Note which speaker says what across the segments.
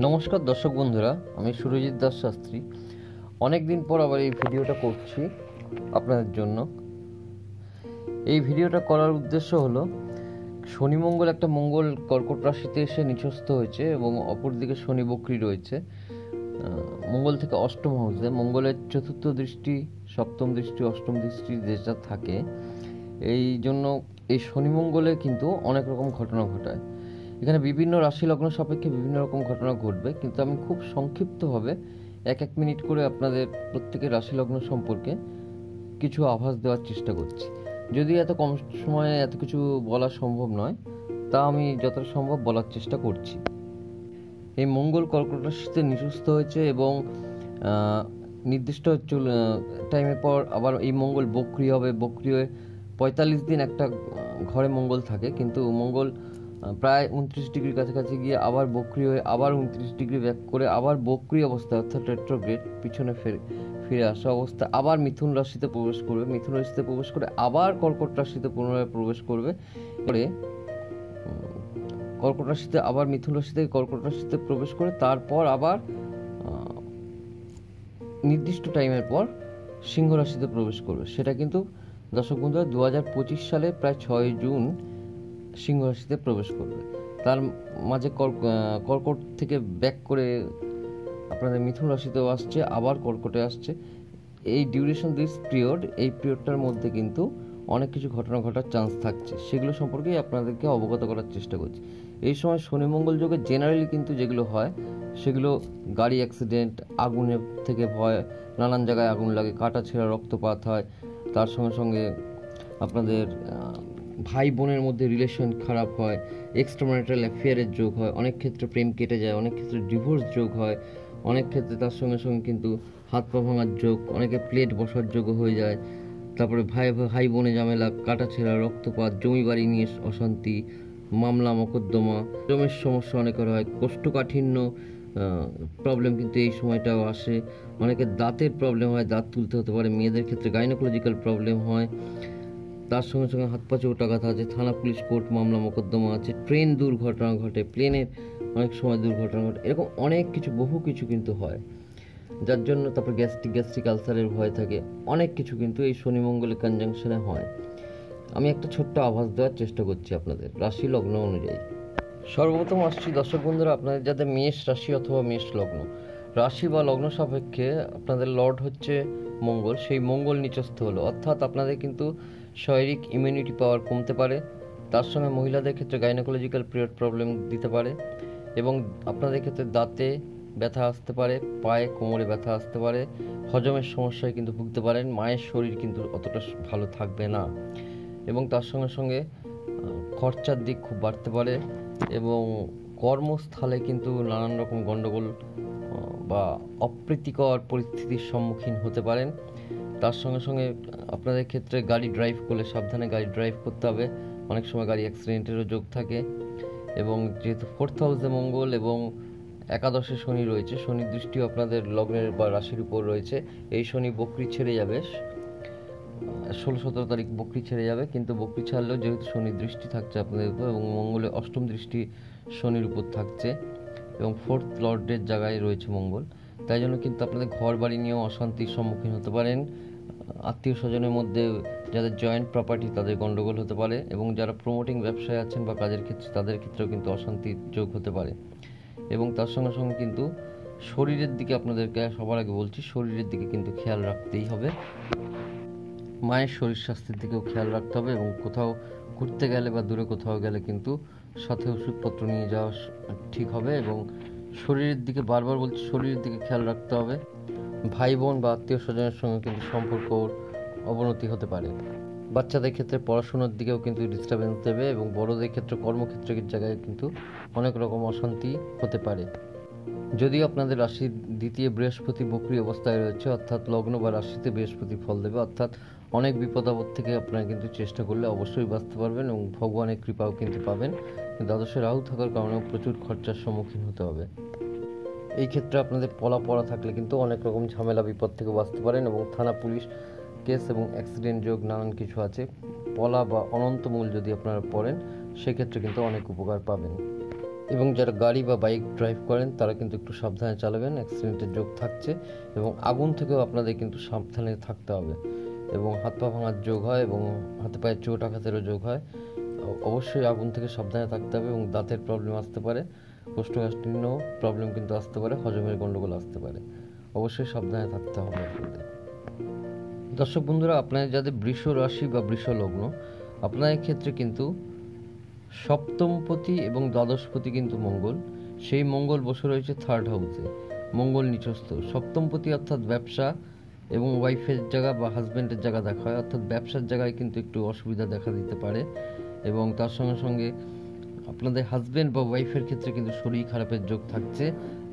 Speaker 1: নমস্কার দর্শক বন্ধুরা, আমি সুরজিৎ দাস শাস্ত্রী। অনেক দিন পর আবার এই ভিডিওটা করছি আপনাদের জন্য। এই ভিডিওটা করার উদ্দেশ্য হলো, শনি মঙ্গল একটা মঙ্গল কর্কট রাশিতে এসে নিচস্থ হয়েছে এবং অপরদিকে শনি বক্রী রয়েছে মঙ্গল থেকে অষ্টম হাউসে। মঙ্গলের চতুর্থ দৃষ্টি, সপ্তম দৃষ্টি, অষ্টম দৃষ্টি যেটা থাকে, এই জন্য এই শনি মঙ্গলে কিন্তু অনেক রকম ঘটনা ঘটায়। এখানে বিভিন্ন রাশি লগ্ন সাপেক্ষে বিভিন্ন রকম ঘটনা ঘটবে, কিন্তু আমি খুব সংক্ষিপ্তভাবে এক মিনিট করে আপনাদের প্রত্যেকের রাশি লগ্ন সম্পর্কে কিছু আভাস দেওয়ার চেষ্টা করছি। যদি এত কম সময়ে এত কিছু বলা সম্ভব নয়, তা আমি যতটা সম্ভব বলার চেষ্টা করছি। এই মঙ্গল কর্কট রাশিতে নিচস্থ হয়েছে এবং নির্দিষ্ট টাইমের পর আবার এই মঙ্গল বক্রী হবে। বক্রী হয়ে 45 দিন একটা ঘরে মঙ্গল থাকে, কিন্তু মঙ্গল প্রায় 29 ডিগ্রির কাছাকাছি গিয়ে আবার বক্রী হয়ে আবার 29 ডিগ্রি ব্যাক করে আবার বক্রী অবস্থায় অর্থাৎ রেট্রোগ্রেড পিছনে ফিরে আসা অবস্থা আবার মিথুন রাশিতে প্রবেশ করবে। মিথুন রাশিতে প্রবেশ করে আবার কর্কট রাশিতে পুনরায় প্রবেশ করবে। করে কর্কট রাশিতে আবার মিথুন রাশি থেকে কর্কট রাশিতে প্রবেশ করে তারপর আবার নির্দিষ্ট টাইমের পর সিংহ রাশিতে প্রবেশ করবে। সেটা কিন্তু দর্শক বন্ধুরা 2025 সালে প্রায় 6 জুন সিংহ রাশিতে প্রবেশ করবে। তার মাঝে কর্কট থেকে ব্যাক করে আপনাদের মিথুন রাশিতেও আসছে, আবার কর্কটে আসছে। এই ডিউরেশন দিস পিরিয়ড, এই পিরিয়ডটার মধ্যে কিন্তু অনেক কিছু ঘটনা ঘটার চান্স থাকছে, সেগুলো সম্পর্কেই আপনাদেরকে অবগত করার চেষ্টা করছি। এই সময় শনি মঙ্গল যোগে জেনারেলি কিন্তু যেগুলো হয় সেগুলো গাড়ি অ্যাক্সিডেন্ট, আগুনের থেকে ভয়, নানান জায়গায় আগুন লাগে, কাটা ছেঁড়া, রক্তপাত হয়। তার সঙ্গে সঙ্গে আপনাদের ভাই বোনের মধ্যে রিলেশন খারাপ হয়, এক্সট্রাম্যারিটাল অ্যাফেয়ারের যোগ হয়, অনেক ক্ষেত্রে প্রেম কেটে যায়, অনেক ক্ষেত্রে ডিভোর্স যোগ হয়, অনেক ক্ষেত্রে তার সঙ্গে সঙ্গে কিন্তু হাত পা ভাঙার যোগ, অনেকে প্লেট বসার যোগ্য হয়ে যায়। তারপরে ভাই বোনে ঝামেলা, কাটা ছেঁড়া, রক্তপাত, জমি বাড়ি নিয়ে অশান্তি, মামলা মকদ্দমা, জমির সমস্যা অনেকের হয়, কোষ্ঠকাঠিন্য প্রবলেম কিন্তু এই সময়টাও আসে। অনেকের দাঁতের প্রবলেম হয়, দাঁত তুলতে হতে পারে। মেয়েদের ক্ষেত্রে গাইনোকোলজিক্যাল প্রবলেম হয়। তার সঙ্গে সঙ্গে হাত পা চোটাঘাত আছে, থানা পুলিশ কোর্ট মামলা মকদ্দমা আছে, ট্রেন দুর্ঘটনা ঘটে, প্লেনের অনেক সময় দুর্ঘটনা ঘটে, এরকম অনেক কিছু বহু কিছু কিন্তু হয়, যার জন্য তারপর গ্যাস্ট্রিক আলসারের ভয় থাকে। অনেক কিছু কিন্তু এই শনি মঙ্গলের কনজাংশনে হয়। আমি একটা ছোট্ট আভাস দেওয়ার চেষ্টা করছি আপনাদের রাশি লগ্ন অনুযায়ী। সর্বপ্রথম আসছি দর্শক বন্ধুরা, আপনাদের যাদের মেষ রাশি অথবা মেষ লগ্ন, রাশি বা লগ্ন সাপেক্ষে আপনাদের লর্ড হচ্ছে মঙ্গল, সেই মঙ্গল নিচস্থ হলো, অর্থাৎ আপনাদের কিন্তু শারীরিক ইমিউনিটি পাওয়ার কমতে পারে। তার সঙ্গে মহিলাদের ক্ষেত্রে গাইনোকোলজিক্যাল পিরিয়ড প্রবলেম দিতে পারে এবং আপনাদের ক্ষেত্রে দাঁতে ব্যথা আসতে পারে, পায়ে কোমরে ব্যথা আসতে পারে, হজমের সমস্যায় কিন্তু ভুগতে পারেন। মায়ের শরীর কিন্তু অতটা ভালো থাকবে না এবং তার সঙ্গে সঙ্গে খরচার দিক খুব বাড়তে পারে এবং কর্মস্থলে কিন্তু নানান রকম গণ্ডগোল বা অপ্রীতিকর পরিস্থিতির সম্মুখীন হতে পারেন। তার সঙ্গে সঙ্গে আপনাদের ক্ষেত্রে গাড়ি ড্রাইভ করলে সাবধানে গাড়ি ড্রাইভ করতে হবে, অনেক সময় গাড়ি অ্যাক্সিডেন্টেরও যোগ থাকে। এবং যেহেতু 4th হাউসে মঙ্গল এবং একাদশে শনি রয়েছে, শনির দৃষ্টিও আপনাদের লগ্নের বা রাশির উপর রয়েছে। এই শনি বক্রী ছেড়ে যাবে 16-17 তারিখ, বক্রী ছেড়ে যাবে, কিন্তু বক্রী ছাড়লেও যেহেতু শনির দৃষ্টি থাকছে আপনাদের উপর এবং মঙ্গলের অষ্টম দৃষ্টি শনির উপর থাকছে এবং 4th লর্ডের জায়গায় রয়েছে মঙ্গল, তাই জন্য কিন্তু আপনাদের ঘর বাড়ি নিয়েও অশান্তির সম্মুখীন হতে পারেন। আত্মীয় স্বজনের মধ্যে যাদের জয়েন্ট প্রপার্টি তাদের গণ্ডগোল হতে পারে এবং যারা প্রমোটিং ব্যবসায় আছেন বা কাজের ক্ষেত্রে তাদের ক্ষেত্রেও কিন্তু অশান্তির যোগ হতে পারে। এবং তার সঙ্গে সঙ্গে কিন্তু শরীরের দিকে আপনাদেরকে সবার আগে বলছি, শরীরের দিকে কিন্তু খেয়াল রাখতেই হবে। মায়ের শরীর স্বাস্থ্যের দিকেও খেয়াল রাখতে হবে এবং কোথাও ঘুরতে গেলে বা দূরে কোথাও গেলে কিন্তু সাথে ওষুধপত্র নিয়ে যাওয়া ঠিক হবে। এবং শরীরের দিকে, বারবার বলছি, শরীরের দিকে খেয়াল রাখতে হবে। ভাই বোন বা আত্মীয় স্বজনের সঙ্গে কিন্তু সম্পর্কর অবনতি হতে পারে। বাচ্চাদের ক্ষেত্রে পড়াশোনার দিকেও কিন্তু ডিস্টারবেন্স দেবে এবং বড়দের ক্ষেত্রে কর্মক্ষেত্রের জায়গায় কিন্তু অনেক রকম অশান্তি হতে পারে। যদিও আপনাদের রাশির দ্বিতীয় বৃহস্পতি বক্রী অবস্থায় রয়েছে, অর্থাৎ লগ্ন বা রাশিতে বৃহস্পতি ফল দেবে, অর্থাৎ অনেক বিপদ আপদ থেকে আপনারা কিন্তু চেষ্টা করলে অবশ্যই বাঁচতে পারবেন এবং ভগবানের কৃপাও কিন্তু পাবেন। দ্বাদশে রাহু থাকার কারণেও প্রচুর খরচার সম্মুখীন হতে হবে। এই ক্ষেত্রে আপনাদের পড়া থাকলে কিন্তু অনেক রকম ঝামেলা বিপদ থেকে বাঁচতে পারেন এবং থানা পুলিশ কেস এবং অ্যাক্সিডেন্ট যোগ নানান কিছু আছে। পলা বা অনন্তমূল যদি আপনারা পড়েন সেক্ষেত্রে কিন্তু অনেক উপকার পাবেন। এবং যারা গাড়ি বা বাইক ড্রাইভ করেন তারা কিন্তু একটু সাবধানে চালাবেন, অ্যাক্সিডেন্টের যোগ থাকছে। এবং আগুন থেকেও আপনাদের কিন্তু সাবধানে থাকতে হবে, এবং হাত পা ভাঙার যোগ হয় এবং হাতে পায়ে চোট আঘাতেরও যোগ হয়। অবশ্যই আগুন থেকে সাবধানে থাকতে হবে, এবং দাঁতের প্রবলেম আসতে পারে, কোষ্ঠকাঠিন্য প্রবলেম কিন্তু আসতে পারে, হজমের গণ্ডগোল আসতে পারে। অবশ্যই সাবধানে থাকতে হবে আপনাদের। দর্শক বন্ধুরা, আপনাদের যাদের বৃষ রাশি বা বৃষ লগ্ন, আপনাদের ক্ষেত্রে কিন্তু সপ্তমপতি এবং দ্বাদশপতি কিন্তু মঙ্গল, সেই মঙ্গল বসে রয়েছে থার্ড হাউসে, মঙ্গল নিচস্থ। সপ্তমপতি অর্থাৎ ব্যবসা এবং ওয়াইফের জায়গা বা হাজব্যান্ডের জায়গা দেখা হয়, অর্থাৎ ব্যবসার জায়গায় কিন্তু একটু অসুবিধা দেখা দিতে পারে। এবং তার সঙ্গে সঙ্গে আপনাদের হাজব্যান্ড বা ওয়াইফের ক্ষেত্রে কিন্তু শরীর খারাপের যোগ থাকছে।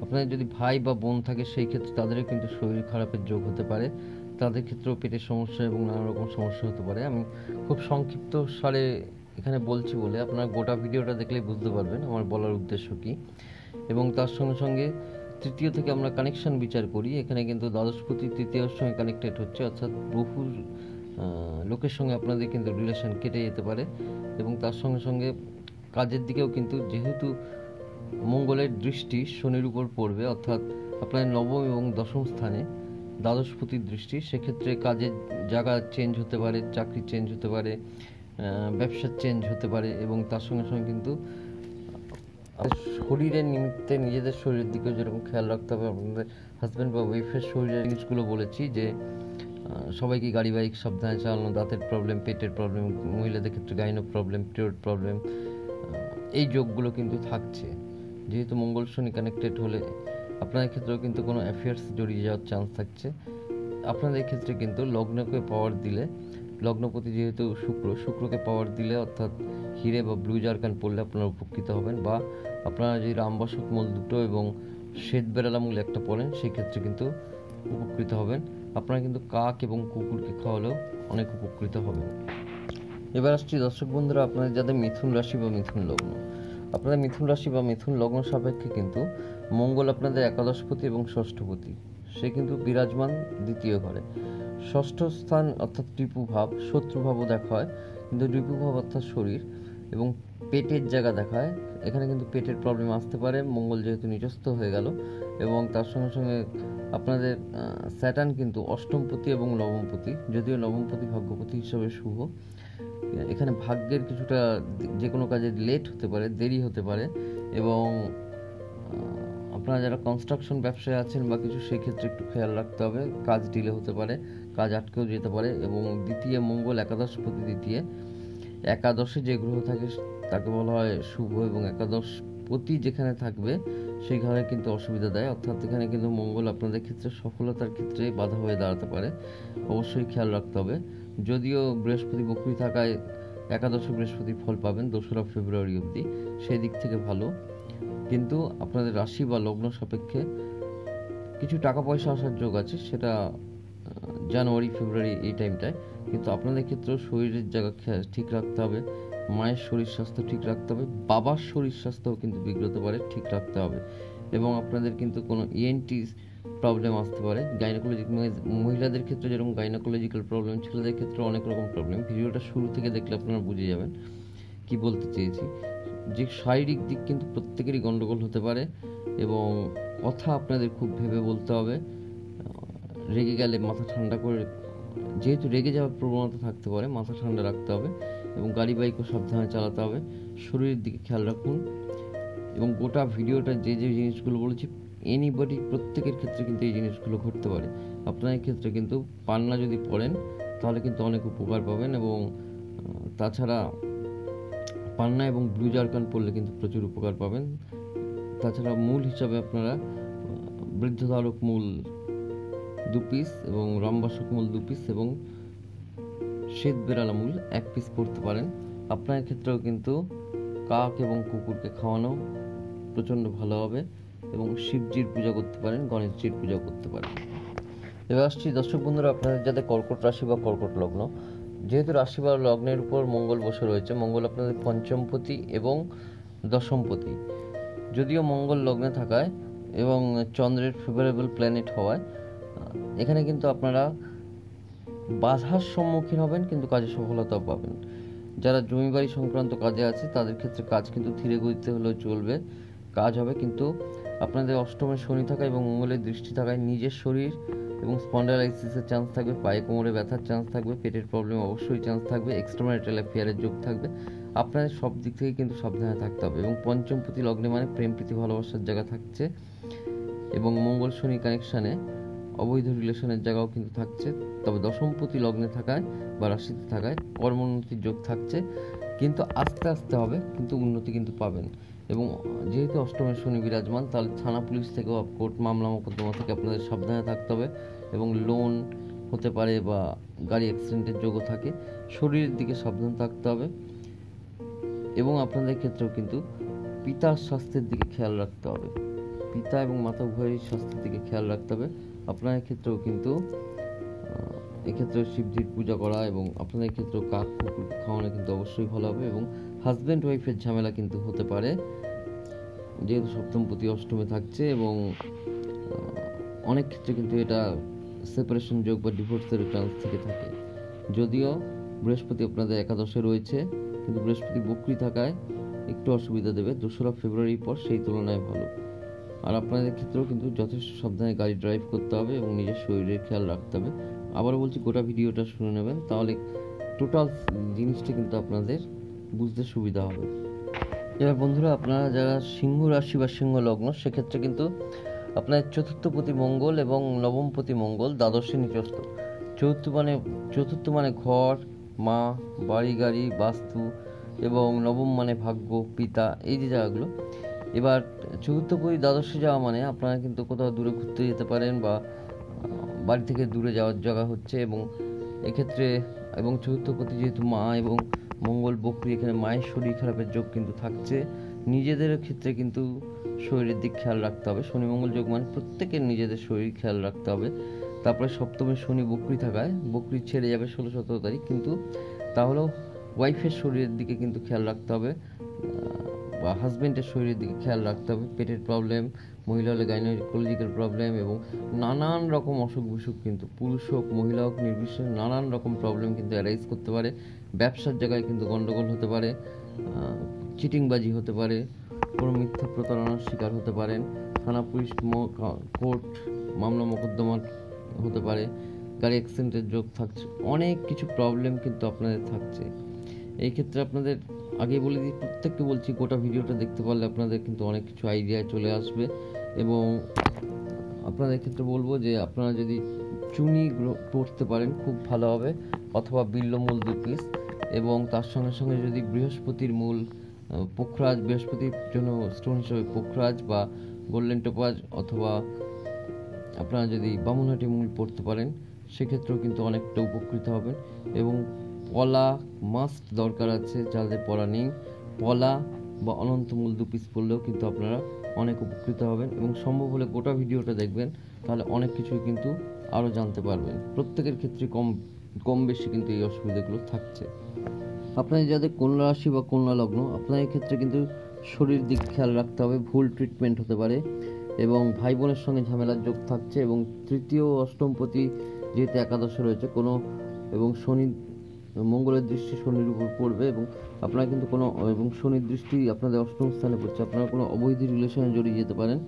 Speaker 1: আপনাদের যদি ভাই বা বোন থাকে সেই ক্ষেত্রে তাদেরও কিন্তু শরীর খারাপের যোগ হতে পারে, তাদের ক্ষেত্রেও পেটের সমস্যা এবং নানা রকম সমস্যা হতে পারে। আমি খুব সংক্ষিপ্ত সারে এখানে বলছি বলে আপনারা গোটা ভিডিওটা দেখলেই বুঝতে পারবেন আমার বলার উদ্দেশ্য কী। এবং তার সঙ্গে সঙ্গে তৃতীয় থেকে আমরা কানেকশন বিচার করি, এখানে কিন্তু দ্বাদশপতি তৃতীয়র সঙ্গে কানেক্টেড হচ্ছে, অর্থাৎ বহু লোকের সঙ্গে আপনাদের কিন্তু রিলেশন কেটে যেতে পারে। এবং তার সঙ্গে সঙ্গে কাজের দিকেও কিন্তু, যেহেতু মঙ্গলের দৃষ্টি শনির উপর পড়বে, অর্থাৎ আপনার নবম এবং দশম স্থানে দ্বাদশপতির দৃষ্টি, সেক্ষেত্রে কাজের জায়গা চেঞ্জ হতে পারে, চাকরি চেঞ্জ হতে পারে, ব্যবসার চেঞ্জ হতে পারে। এবং তার সঙ্গে সঙ্গে কিন্তু শরীরের নিমিত্তে নিজেদের শরীরের দিকেও যেরকম খেয়াল রাখতে হবে, আপনাদের হাজব্যান্ড বা ওয়াইফের শরীরের জিনিসগুলো বলেছি যে সবাইকে গাড়ি বাইক সাবধানে চালানো, দাঁতের প্রবলেম, পেটের প্রবলেম, মহিলাদের ক্ষেত্রে গাইনো প্রবলেম, পিরিয়ড প্রবলেম, এই যোগগুলো কিন্তু থাকছে। যেহেতু মঙ্গল শনি কানেক্টেড হলে আপনাদের ক্ষেত্রেও কিন্তু কোনো অ্যাফেয়ার্স জড়িয়ে যাওয়ার চান্স থাকছে। আপনাদের ক্ষেত্রে কিন্তু লগ্নকে পাওয়ার দিলে, লগ্নপতি যেহেতু শুক্রকে পাওয়ার দিলে, অর্থাৎ হিরে বা ব্লু জারকান পড়লে আপনারা উপকৃত হবেন, বা আপনারা যদি রামবাসক মূল দুটো এবং শ্বেত বেড়ালা মূল একটা পড়েন সেই ক্ষেত্রে কিন্তু উপকৃত হবেন। আপনারা কিন্তু কাক এবং কুকুরকে খাওয়ালেও অনেক উপকৃত হবেন। এবার আসছি দর্শক বন্ধুরা, আপনাদের যাদের মিথুন রাশি বা মিথুন লগ্ন, আপনাদের মিথুন রাশি বা মিথুন লগ্ন সাপেক্ষে কিন্তু মঙ্গল আপনাদের একাদশপতি এবং ষষ্ঠপতি, সে কিন্তু বিরাজমান দ্বিতীয় ঘরে। ষষ্ঠ স্থান অর্থাৎ রিপুভাব, শত্রুভাবও দেখা হয়, কিন্তু রিপুভাব অর্থাৎ শরীর এবং পেটের জায়গা দেখায়। এখানে কিন্তু পেটের প্রবলেম আসতে পারে, মঙ্গল যেহেতু নিচস্থ হয়ে গেল। এবং তার সঙ্গে সঙ্গে আপনাদের স্যাটার্ন কিন্তু অষ্টমপতি এবং নবমপতি, যদিও নবমপতি ভাগ্যপতি হিসাবে শুভ। এখানে ভাগ্যের কিছুটা যে কোনো কাজে লেট হতে পারে, দেরি হতে পারে। এবং আপনারা যারা কনস্ট্রাকশন ব্যবসায় আছেন বা কিছু, সেক্ষেত্রে একটু খেয়াল রাখতে হবে, কাজ ডিলে হতে পারে, কাজ আটকেও যেতে পারে। এবং দ্বিতীয় মঙ্গল একাদশপতি, দ্বিতীয় একাদশে যে গ্রহ থাকে তাকে বলা হয় শুভ, এবং একাদশপতি যেখানে থাকবে সেই ঘরে কিন্তু অসুবিধা দেয়, অর্থাৎ এখানে কিন্তু মঙ্গল আপনাদের ক্ষেত্রে সফলতার ক্ষেত্রে বাধা হয়ে দাঁড়াতে পারে। অবশ্যই খেয়াল রাখতে হবে। যদিও বৃহস্পতি বক্রী থাকায় একাদশে বৃহস্পতির ফল পাবেন 2রা ফেব্রুয়ারি অবধি, সেই দিক থেকে ভালো। কিন্তু আপনাদের রাশি বা লগ্ন সাপেক্ষে কিছু টাকা পয়সা আসার যোগ আছে, সেটা জানুয়ারি ফেব্রুয়ারি এই টাইমটায়। কিন্তু আপনাদের ক্ষেত্রেও শরীরের জায়গা ঠিক রাখতে হবে, মায়ের শরীর স্বাস্থ্য ঠিক রাখতে হবে, বাবার শরীর স্বাস্থ্যও কিন্তু বিগড়তে পারে, ঠিক রাখতে হবে। এবং আপনাদের কিন্তু কোনো ইএনটি প্রবলেম আসতে পারে, গাইনোকোলজি, মহিলাদের ক্ষেত্রে যেরকম গাইনোকোলজিক্যাল প্রবলেম, ছেলেদের ক্ষেত্রে অনেক রকম প্রবলেম। ভিডিওটা শুরু থেকে দেখলে আপনারা বুঝে যাবেন কি বলতে চেয়েছি। যে শারীরিক দিক কিন্তু প্রত্যেকেরই গণ্ডগোল হতে পারে, এবং কথা আপনাদের খুব ভেবে বলতে হবে। রেগে গেলে মাথা ঠান্ডা করে, যেহেতু রেগে যাওয়ার প্রবণতা থাকতে পারে, মাথা ঠান্ডা রাখতে হবে। এবং গাড়ি বাইকও সাবধানে চালাতে হবে, শরীরের দিকে খেয়াল রাখুন। এবং গোটা ভিডিওটা যে যে জিনিসগুলো বলেছি, এনিবডি প্রত্যেকের ক্ষেত্রে কিন্তু এই জিনিসগুলো ঘটতে পারে। আপনার ক্ষেত্রে কিন্তু পান্না যদি পড়েন তাহলে কিন্তু অনেক উপকার পাবেন। এবং তাছাড়া পান্না এবং ব্লু জারকান পড়লে কিন্তু প্রচুর উপকার পাবেন। তাছাড়া মূল হিসাবে আপনারা বৃদ্ধধারক মূল 2 পিস এবং রামবাসক মূল 2 পিস এবং শ্বেত বেড়ালা মূল 1 পিস পড়তে পারেন। আপনার ক্ষেত্রেও কিন্তু কাক এবং কুকুরকে খাওয়ানো প্রচণ্ড ভালো হবে। এবং শিবজির পূজা করতে পারেন, গণেশজির পূজা করতে পারেন। এবার আসছি দর্শক বন্ধুরা, আপনাদের যাদের কর্কট রাশি বা কর্কট লগ্ন, যেহেতু রাশি বা লগ্নের উপর মঙ্গল বসে রয়েছে, মঙ্গল আপনাদের পঞ্চমপতি এবং দশমপতি। যদিও মঙ্গল লগ্নে থাকায় এবং চন্দ্রের ফেভারেবল প্ল্যানেট হওয়ায় এখানে কিন্তু আপনারা বাধার সম্মুখীন হবেন, কিন্তু কাজে সফলতাও পাবেন। যারা জমি বাড়ি সংক্রান্ত কাজে আছে তাদের ক্ষেত্রে কাজ কিন্তু ধীরে গতিতে হলেও চলবে। কাজ হবে, কিন্তু আপনাদের অষ্টমে শনি থাকা এবং মঙ্গলের দৃষ্টি থাকায় নিজের শরীর এবং স্পন্ডালাইসিসের চান্স থাকবে, পায়ে কোমরে ব্যথার চান্স থাকবে, পেটের প্রবলেম অবশ্যই চান্স থাকবে, এক্সট্রাম্যারিটাল অ্যাফেয়ারের যোগ থাকবে। আপনাদের সব দিক থেকে কিন্তু সাবধানে থাকতে হবে। এবং পঞ্চমপতি লগ্নে মানে প্রেম প্রীতি ভালোবাসার জায়গা থাকছে, এবং মঙ্গল শনি কানেকশানে অবৈধ রিলেশনের জায়গাও কিন্তু থাকছে। তবে দশমপতি লগ্নে থাকায় বা রাশিতে থাকায় কর্মোন্নতির যোগ থাকছে, কিন্তু আস্তে আস্তে হবে, কিন্তু উন্নতি কিন্তু পাবেন। এবং যেহেতু অষ্টমের শনি বিরাজমান, তাহলে থানা পুলিশ থেকেও কোর্ট মামলা মোকদ্দমা থেকে আপনাদের সাবধানে থাকতে হবে। এবং লোন হতে পারে বা গাড়ি অ্যাক্সিডেন্টের যোগও থাকে, শরীরের দিকে সাবধান থাকতে হবে। এবং আপনাদের ক্ষেত্রেও কিন্তু পিতার স্বাস্থ্যের দিকে খেয়াল রাখতে হবে, পিতা এবং মাতা উভয়ের স্বাস্থ্যের দিকে খেয়াল রাখতে হবে। আপনাদের ক্ষেত্রেও কিন্তু এক্ষেত্রে শিবজির পূজা করা এবং আপনাদের ক্ষেত্রেও কাক কুকুর খাওয়ানো কিন্তু অবশ্যই ভালো হবে। এবং হাজব্যান্ড ওয়াইফের ঝামেলা কিন্তু হতে পারে, যেহেতু সপ্তমপতি অষ্টমে থাকছে, এবং অনেক ক্ষেত্রে কিন্তু এটা সেপারেশন যোগ বা ডিভোর্সের চান্স থেকে থাকে। যদিও বৃহস্পতি আপনাদের একাদশে রয়েছে, কিন্তু বৃহস্পতি বক্রী থাকায় একটু অসুবিধা দেবে 2রা ফেব্রুয়ারির পর, সেই তুলনায় ভালো। আর আপনাদের ক্ষেত্রেও কিন্তু যথেষ্ট সাবধানে গাড়ি ড্রাইভ করতে হবে এবং নিজের শরীরের খেয়াল রাখতে হবে। আবার বলছি, গোটা ভিডিওটা শুনে নেবেন, তাহলে টোটাল জিনিসটা কিন্তু আপনাদের বুঝতে সুবিধা হবে। এবার বন্ধুরা, আপনারা যারা সিংহ রাশি বা সিংহ লগ্ন, সেক্ষেত্রে কিন্তু আপনাদের চতুর্থপতি মঙ্গল এবং নবমপতি মঙ্গল দ্বাদশে নিচস্থ। চতুর্থ মানে ঘর, মা, বাড়ি গাড়ি, বাস্তু, এবং নবম মানে ভাগ্য, পিতা, এই যে জায়গাগুলো। এবার চতুর্থপতি দ্বাদশে যাওয়া মানে আপনারা কিন্তু কোথাও দূরে ঘুরতে যেতে পারেন, বা বাড়ি থেকে দূরে যাওয়ার জায়গা হচ্ছে। এবং এক্ষেত্রে এবং চতুর্থপতি যেহেতু মা এবং মঙ্গল বক্রী, এখানে মায়ের শরীর খারাপের যোগ কিন্তু থাকছে। নিজেদের ক্ষেত্রে কিন্তু শরীরের দিক খেয়াল রাখতে হবে। শনি মঙ্গল যোগ মানে প্রত্যেকের নিজেদের শরীর খেয়াল রাখতে হবে। তারপরে সপ্তমে শনি বক্রী থাকায় বক্রী ছেড়ে যাবে 16-17 তারিখ, কিন্তু তাহলেও ওয়াইফের শরীরের দিকে কিন্তু খেয়াল রাখতে হবে, বা হাজব্যান্ডের শরীরের দিকে খেয়াল রাখতে হবে। পেটের প্রবলেম, মহিলা হলে গাইনোকোলজিক্যাল প্রবলেম, এবং নানান রকম অসুখ বিসুখ কিন্তু পুরুষ হোক মহিলা হোক নির্বিশেষে নানান রকম প্রবলেম কিন্তু অ্যারাইজ করতে পারে। ব্যবসার জায়গায় কিন্তু গন্ডগোল হতে পারে, চিটিংবাজি হতে পারে, কোনো মিথ্যা প্রতারণার শিকার হতে পারেন, থানা পুলিশ কোর্ট মামলা মোকদ্দমা হতে পারে, গাড়ি অ্যাক্সিডেন্টের যোগ থাকছে, অনেক কিছু প্রবলেম কিন্তু আপনাদের থাকছে। এই ক্ষেত্রে আপনাদের আগে বলে দিই, প্রত্যেককে বলছি, গোটা ভিডিওটা দেখতে পারলে আপনাদের কিন্তু অনেক কিছু আইডিয়া চলে আসবে। এবং আপনাদের ক্ষেত্রে বলবো যে আপনারা যদি চুনি পড়তে পারেন খুব ভালো হবে, অথবা বিল্বমূল 2 পিস, এবং তার সঙ্গে সঙ্গে যদি বৃহস্পতির মূল পোখরাজ, বৃহস্পতির জন্য স্টোন হিসেবে পোখরাজ বা গোল্ডেন টোপাজ, অথবা আপনারা যদি বামুনহাটি মূল পড়তে পারেন, সেক্ষেত্রেও কিন্তু অনেকটা উপকৃত হবেন। এবং পলা মাস্ট দরকার আছে, যাদের পলা নেই, পলা বা অনন্তমূল 2 পিস পড়লেও কিন্তু আপনারা অনেক উপকৃত হবেন। এবং সম্ভব হলে গোটা ভিডিওটা দেখবেন, তাহলে অনেক কিছুই কিন্তু আরও জানতে পারবেন। প্রত্যেকের ক্ষেত্রে কম বেশি কিন্তু এই অসুবিধাগুলো থাকছে। আপনাদের যাদের কন্যা রাশি বা কন্যা লগ্ন, আপনাদের ক্ষেত্রে কিন্তু শরীর দিক খেয়াল রাখতে হবে, ভুল ট্রিটমেন্ট হতে পারে, এবং ভাই বোনের সঙ্গে ঝামেলার যোগ থাকছে। এবং তৃতীয় অষ্টমপতি যেহেতু একাদশে রয়েছে এবং শনি মঙ্গলের দৃষ্টি শনির উপর পড়বে, এবং আপনারা কিন্তু এবং শনির দৃষ্টি আপনাদের অষ্টম স্থানে পড়ছে, আপনারা কোনো অবৈধ রিলেশনে জড়িয়ে যেতে পারেন,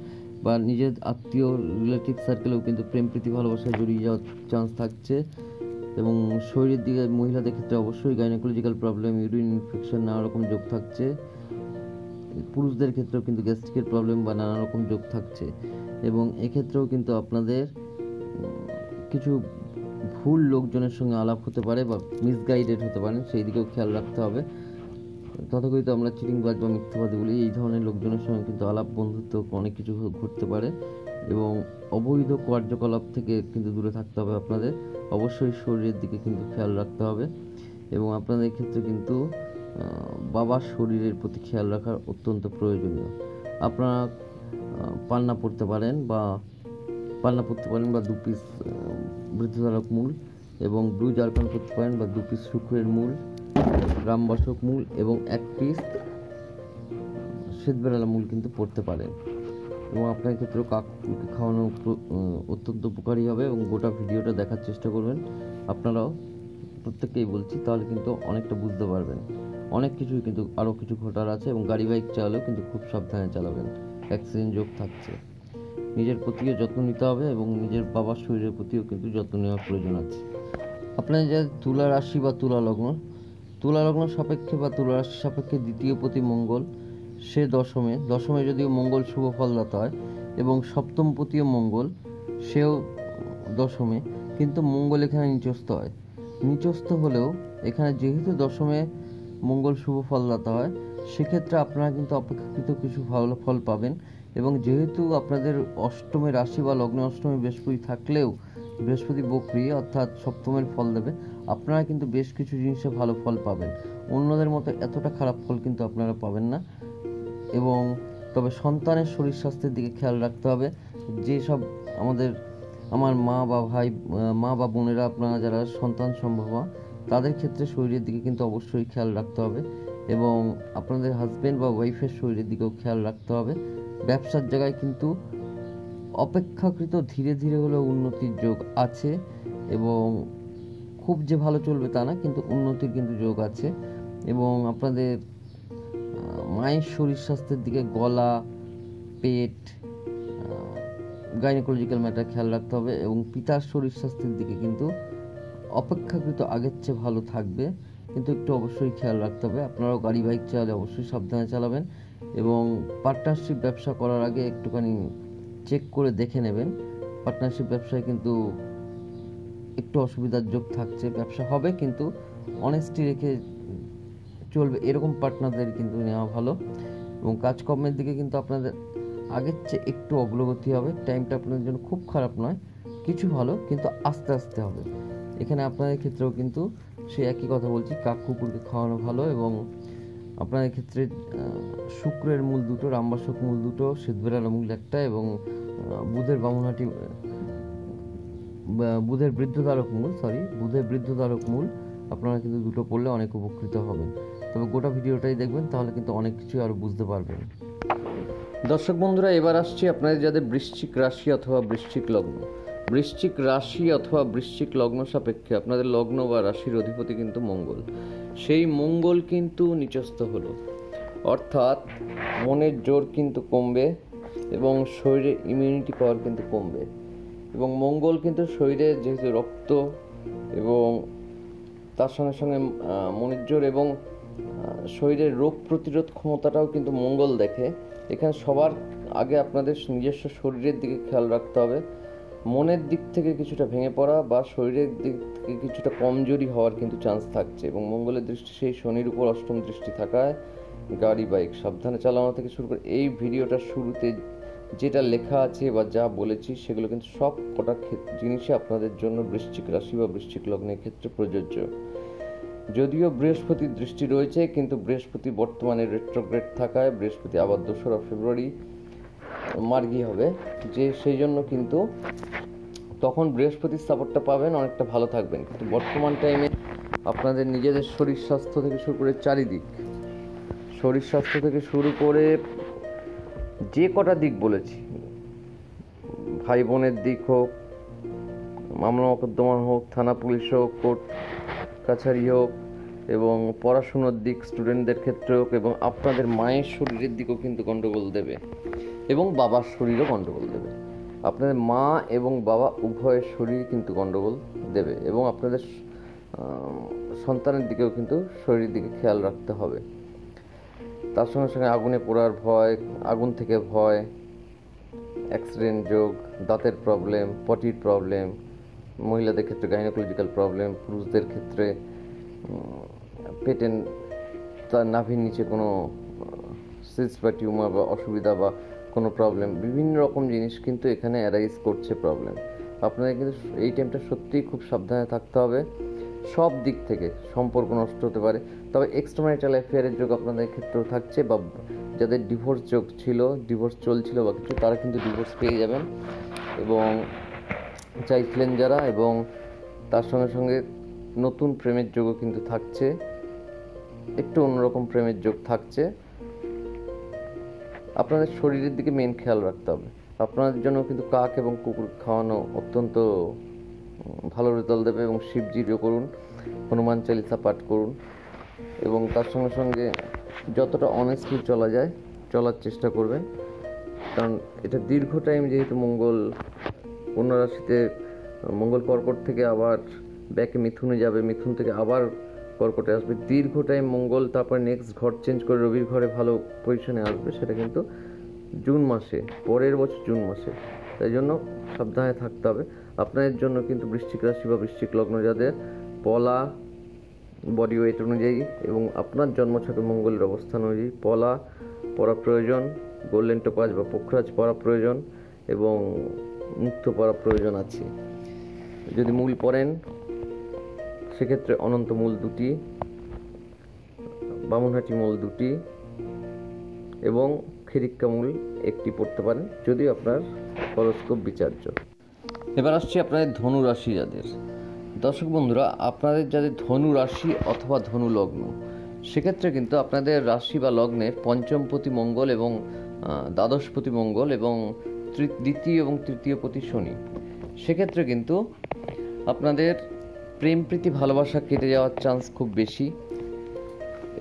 Speaker 1: বা নিজের আত্মীয় রিলেটিভ সার্কেলেও কিন্তু প্রেম প্রীতি ভালোবাসায় জড়িয়ে যাওয়ার চান্স থাকছে। এবং শরীরের দিকে মহিলাদের ক্ষেত্রে অবশ্যই গাইনোকোলজিক্যাল প্রবলেম, ইউরিন ইনফেকশন, নানা রকম যোগ থাকছে। পুরুষদের ক্ষেত্রেও কিন্তু গ্যাস্ট্রিকের প্রবলেম বা নানা রকম যোগ থাকছে। এবং এক্ষেত্রেও কিন্তু আপনাদের কিছু ভুল লোকজনের সঙ্গে আলাপ হতে পারে বা মিসগাইডেড হতে পারেন, সেই দিকেও খেয়াল রাখতে হবে। তথাকথিত আমরা চিটিংবাজ বা মিথ্যাবাদী বলি, এই ধরনের লোকজনের সঙ্গে কিন্তু আলাপ বন্ধুত্ব অনেক কিছু ঘটতে পারে। এবং অবৈধ কার্যকলাপ থেকে কিন্তু দূরে থাকতে হবে আপনাদের। অবশ্যই শরীরের দিকে কিন্তু খেয়াল রাখতে হবে, এবং আপনাদের ক্ষেত্রে কিন্তু বাবার শরীরের প্রতি খেয়াল রাখা অত্যন্ত প্রয়োজনীয়। আপনারা পান্না পড়তে পারেন বা 2 পিস বৃদ্ধধারক মূল, এবং ব্লু জারকান করতে পারেন, বা 2 পিস শুক্রের মূল, গ্রামবাসক মূল, এবং 1 পিস শ্বেতবেড়ালা মূল কিন্তু পড়তে পারেন। এবং আপনার ক্ষেত্রেও কাককে খাওয়ানো অত্যন্ত উপকারী হবে। এবং গোটা ভিডিওটা দেখার চেষ্টা করবেন, আপনারাও প্রত্যেককেই বলছি, তাহলে কিন্তু অনেকটা বুঝতে পারবেন। অনেক কিছুই কিন্তু আরও কিছু ঘটার আছে, এবং গাড়ি বাইক চালালেও কিন্তু খুব সাবধানে চালাবেন। অ্যাক্সিডেন্ট যোগ থাকছে। নিজের প্রতিও যত্ন নিতে হবে এবং নিজের বাবার শরীরের প্রতিও কিন্তু যত্ন নেওয়ার প্রয়োজন আছে। আপনাদের যে তুলা রাশি বা তুলা লগ্ন সাপেক্ষে বা তুলা রাশি সাপেক্ষে দ্বিতীয় প্রতি মঙ্গল, সে দশমে যদিও মঙ্গল শুভ ফলদাতা হয় এবং সপ্তম প্রতিও মঙ্গল, সেও দশমে, কিন্তু মঙ্গল এখানে নিচস্থ হয়। নিচস্থ হলেও এখানে যেহেতু দশমে মঙ্গল শুভ ফলদাতা হয়, সেক্ষেত্রে আপনারা কিন্তু অপেক্ষাকৃত কিছু ভালো ফল পাবেন। এবং যেহেতু আপনাদের অষ্টমে রাশি বা লগ্নে অষ্টমে বৃহস্পতি থাকলেও বৃহস্পতি বক্রী অর্থাৎ সপ্তমের ফল দেবে, আপনারা কিন্তু বেশ কিছু জিনিসে ভালো ফল পাবেন। অন্যদের মতো এতটা খারাপ ফল কিন্তু আপনারা পাবেন না। এবং তবে সন্তানের শরীর স্বাস্থ্যের দিকে খেয়াল রাখতে হবে। যেসব আমার মা বা বোনেরা, আপনারা যারা সন্তান সম্ভবা, তাদের ক্ষেত্রে শরীরের দিকে কিন্তু অবশ্যই খেয়াল রাখতে হবে এবং আপনাদের হাজবেন্ড বা ওয়াইফের শরীরের দিকেও খেয়াল রাখতে হবে। ব্যবসার জায়গায় কিন্তু অপেক্ষাকৃত ধীরে ধীরে হলেও উন্নতির যোগ আছে এবং খুব যে ভালো চলবে তা না, কিন্তু উন্নতির কিন্তু যোগ আছে। এবং আপনাদের মায়ের শরীর স্বাস্থ্যের দিকে, গলা, পেট, গাইনোকোলজিক্যাল ম্যাটার খেয়াল রাখতে হবে এবং পিতার শরীর স্বাস্থ্যের দিকে কিন্তু অপেক্ষাকৃত আগের চেয়ে ভালো থাকবে, কিন্তু একটু অবশ্যই খেয়াল রাখতে হবে। আপনারাও গাড়ি বাইক চালালে অবশ্যই সাবধানে চালাবেন এবং পার্টনারশিপ ব্যবসা করার আগে একটুখানি চেক করে দেখে নেবেন। পার্টনারশিপ ব্যবসায় কিন্তু একটু অসুবিধার যোগ থাকছে। ব্যবসা হবে কিন্তু অনেস্টি রেখে চলবে, এরকম পার্টনারদের কিন্তু নেওয়া ভালো। এবং কাজকর্মের দিকে কিন্তু আপনাদের আগের চেয়ে একটু অগ্রগতি হবে। টাইমটা আপনাদের জন্য খুব খারাপ নয়, কিছু ভালো, কিন্তু আস্তে আস্তে হবে। এখানে আপনাদের ক্ষেত্রেও কিন্তু সে একই কথা বলছি, কাক কুকুরকে খাওয়ানো ভালো। এবং আপনাদের ক্ষেত্রে শুক্রের মূল দুটো, রামবাসক মূল দুটো, শ্বেতবেড়ালা মূল একটা এবং বুধের বৃদ্ধদ্বারক মূল আপনারা কিন্তু দুটো পড়লে অনেক উপকৃত হবেন। তবে গোটা ভিডিওটাই দেখবেন, তাহলে কিন্তু অনেক কিছু আরও বুঝতে পারবেন। দর্শক বন্ধুরা, এবার আসছি আপনাদের যাদের বৃশ্চিক রাশি অথবা বৃশ্চিক লগ্ন সাপেক্ষে আপনাদের লগ্ন বা রাশির অধিপতি কিন্তু মঙ্গল। সেই মঙ্গল কিন্তু নিচস্থ হলো, অর্থাৎ মনের জোর কিন্তু কমবে এবং শরীরের ইমিউনিটি পাওয়ার কিন্তু কমবে। এবং মঙ্গল কিন্তু শরীরে যেহেতু রক্ত এবং তার সঙ্গে সঙ্গে মনের জোর এবং শরীরের রোগ প্রতিরোধ ক্ষমতাটাও কিন্তু মঙ্গল দেখে। এখানে সবার আগে আপনাদের নিজস্ব শরীরের দিকে খেয়াল রাখতে হবে। মনের দিক থেকে কিছুটা ভেঙে পড়া বা শরীরের দিক থেকে কিছুটা কমজোরি হওয়ার কিন্তু চান্স থাকছে। এবং মঙ্গলের দৃষ্টি সেই শনির উপর অষ্টম দৃষ্টি থাকায় গাড়ি বাইক সাবধানে চালানো থেকে শুরু করে এই ভিডিওটার শুরুতে যেটা লেখা আছে বা যা বলেছি সেগুলো কিন্তু সব কটা জিনিসই আপনাদের জন্য বৃশ্চিক রাশি বা বৃশ্চিক লগ্নের ক্ষেত্রে প্রযোজ্য। যদিও বৃহস্পতির দৃষ্টি রয়েছে, কিন্তু বৃহস্পতি বর্তমানে রেট্রোগ্রেড থাকায় বৃহস্পতি আবার 2রা ফেব্রুয়ারি মার্গী হবে, যে সেই জন্য কিন্তু তখন বৃহস্পতির সাপোর্টটা পাবেন, অনেকটা ভালো থাকবেন। কিন্তু বর্তমান টাইমে আপনাদের নিজেদের শরীর স্বাস্থ্য থেকে শুরু করে চারিদিক, শরীর স্বাস্থ্য থেকে শুরু করে যে কটা দিক বলেছি, ভাই বোনের দিক হোক, মামলা মোকদ্দমা হোক, থানা পুলিশ হোক, কোর্ট কাছারি হোক, এবং পড়াশুনোর দিক স্টুডেন্টদের ক্ষেত্রে হোক, এবং আপনাদের মায়ের শরীরের দিকেও কিন্তু গণ্ডগোল দেবে এবং বাবার শরীরও গণ্ডগোল দেবে। আপনাদের মা এবং বাবা উভয়ের শরীর কিন্তু গণ্ডগোল দেবে এবং আপনাদের সন্তানের দিকেও কিন্তু শরীরের দিকে খেয়াল রাখতে হবে। তার সঙ্গে সঙ্গে আগুনে পোড়ার ভয়, আগুন থেকে ভয়, অ্যাক্সিডেন্ট যোগ, দাঁতের প্রবলেম, পটির প্রবলেম, মহিলাদের ক্ষেত্রে গাইনোকোলজিক্যাল প্রবলেম, পুরুষদের ক্ষেত্রে পেটের তার নাভির নিচে কোনো সিস্ট বা টিউমার বা অসুবিধা বা কোনো প্রবলেম, বিভিন্ন রকম জিনিস কিন্তু এখানে অ্যারাইজ করছে প্রবলেম। আপনাদের কিন্তু এই টাইমটা সত্যিই খুব সাবধানে থাকতে হবে। সব দিক থেকে সম্পর্ক নষ্ট হতে পারে। তবে এক্সট্রাম্যারিটাল অ্যাফেয়ারের যোগ আপনাদের ক্ষেত্রেও থাকছে, বা যাদের ডিভোর্স যোগ ছিল, ডিভোর্স চলছিল বা কিছু, তারা কিন্তু ডিভোর্স পেয়ে যাবেন এবং চাইছিলেন যারা, এবং তার সঙ্গে সঙ্গে নতুন প্রেমের যোগও কিন্তু থাকছে, একটু অন্যরকম প্রেমের যোগ থাকছে। আপনাদের শরীরের দিকে মেন খেয়াল রাখতে হবে। আপনাদের জন্য কিন্তু কাক এবং কুকুর খাওয়ানো অত্যন্ত ভালো রেজাল্ট দেবে। এবং শিবজিরও করুন, হনুমান চালিসা পাঠ করুন এবং তার সঙ্গে সঙ্গে যতটা অনেস্টলি চলা যায় চলার চেষ্টা করবেন। কারণ এটা দীর্ঘ টাইম, যেহেতু মঙ্গল কন্যা রাশিতে, মঙ্গল কর্কট থেকে আবার ব্যাকে মিথুনে যাবে, মিথুন থেকে আবার কর্কটে আসবে, দীর্ঘ টাইম মঙ্গল তারপর নেক্সট ঘর চেঞ্জ করে রবির ঘরে ভালো পজিশনে আসবে, সেটা কিন্তু জুন মাসে, পরের বছর জুন মাসে। তাই জন্য সাবধানে থাকতে হবে। আপনাদের জন্য কিন্তু বৃশ্চিক রাশি বা বৃশ্চিক লগ্ন যাদের, পলা বডি ওয়েট অনুযায়ী এবং আপনার জন্মছকে মঙ্গলের অবস্থান অনুযায়ী পলা পরা প্রয়োজন, গোল্ডেন টোপাজ বা পোখরাজ পরা প্রয়োজন এবং মুক্ত পরা প্রয়োজন আছে। যদি মূল পড়েন সেক্ষেত্রে অনন্ত মূল 2টি, বামুনহাটি মূল 2টি এবং খেরিক্কা মূল 1টি পড়তে পারেন, যদি আপনার হরোস্কোপ বিচার্য। এবার আসছি আপনাদের ধনু রাশি যাদের। দর্শক বন্ধুরা, আপনাদের যাদের ধনু রাশি অথবা ধনু লগ্ন, সেক্ষেত্রে কিন্তু আপনাদের রাশি বা লগ্নের পঞ্চমপতি মঙ্গল এবং দ্বাদশপতি মঙ্গল এবং দ্বিতীয় এবং তৃতীয়পতি শনি, সেক্ষেত্রে কিন্তু আপনাদের প্রেম প্রীতি ভালোবাসা কেটে যাওয়ার চান্স খুব বেশি